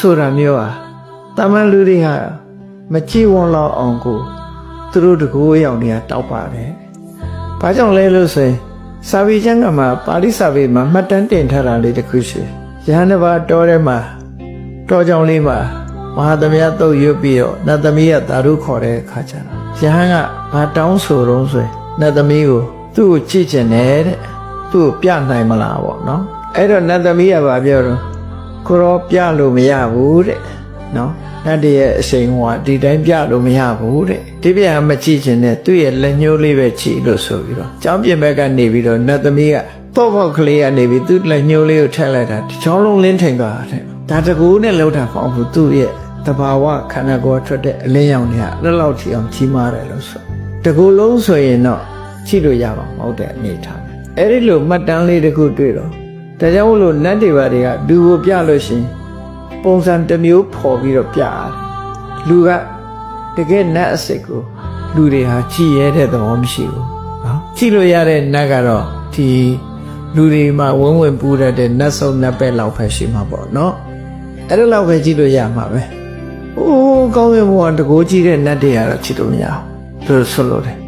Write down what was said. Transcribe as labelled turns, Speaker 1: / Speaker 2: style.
Speaker 1: ဆိုတာမျိုးอ่ะတာမန်လူတွေဟာမကြည့်ဝန်းလောက်အောင်ကိုသူတို့တကူရောက်နေတာတောက်ပါတယ်။ဘာကြောင့်လဲလို့ဆိုရင်စာပေကျမ်းကမှာပါဠိစာပေမှာမှတ်တမ်းတင်ထားတာလေးတစ်ခုရှိရဟန်းတစ်ပါးတောထဲမှာတောကြောင်လေးမှာမဟာသမယတုတ်ရွတ်ပြီးတော့နတ်သမီးကသာဓုခေါ်တဲ့အခါကျတော့ရဟန်းကဘာတောင်းဆိုတော့ဆိုရင်နတ်သမီးကိုသူ့ကိုကြည့်ကျင်တယ်တဲ့သူ့ကိုပြနိုင်မလားပေါ့နော်အဲ့တော့နတ်သမီးကဘာပြောတော့ကိုရောပြလို့မရဘူးတဲ့နော်နတ်တရဲ့အရှိန်ဟောဒီတိုင်းပြလို့မရဘူးတဲ့ဒီပြန်မကြည့်ချင်တဲ့သူ့ရဲ့လက်ညှိုးလေးပဲကြည့်လို့ဆိုပြီးတော့ကျောင်းပြင်ဘက်ကနေပြီးတော့နတ်သမီးကပေါ့ပေါ့ကလေးကနေပြီးသူ့လက်ညှိုးလေးကိုထည့်လိုက်တာဒီချောင်းလုံးလင်းထိန်သွားတဲ့ဒါတကူနဲ့လှုပ်တာပေါ့ဘူးသူ့ရဲ့တဘာဝခန္ဓာကိုယ်ထွက်တဲ့အလင်းရောင်တွေကလက်လောက်ထိအောင်ကြီးမားတယ်လို့ဆိုတကူလုံးဆိုရင်တော့ကြည့်လို့ရပါမဟုတ်တဲ့အနေထားအဲ့ဒီလိုမှတ်တမ်းလေးတခုတွေ့တော့ဒါကြောင့်မို့လို့နတ်တွေဘာတွေကလူကိုပြလို့ရှိရင်ပုံစံတစ်မျိုးဖော်ပြီးတော့ပြရတယ်လူကတကယ်နတ်အစစ်ကိုလူတွေဟာကြည်ရတဲ့သဘောမရှိဘူးနော်ကြည့်လို့ရတဲ့နတ်ကတော့ဒီလူတွေမှာဝင်ပူတတ်တဲ့နတ်ဆုံးနတ်ပဲလောက်ပဲရှိမှာပေါ့နော်အဲ့ဒါလောက်ပဲကြည့်လို့ရမှာပဲအိုးကောင်းကင်ဘုံကတကိုးကြည့်တဲ့နတ်တွေကတော့ကြည့်လို့မရဘူးသူဆိုလို့တယ်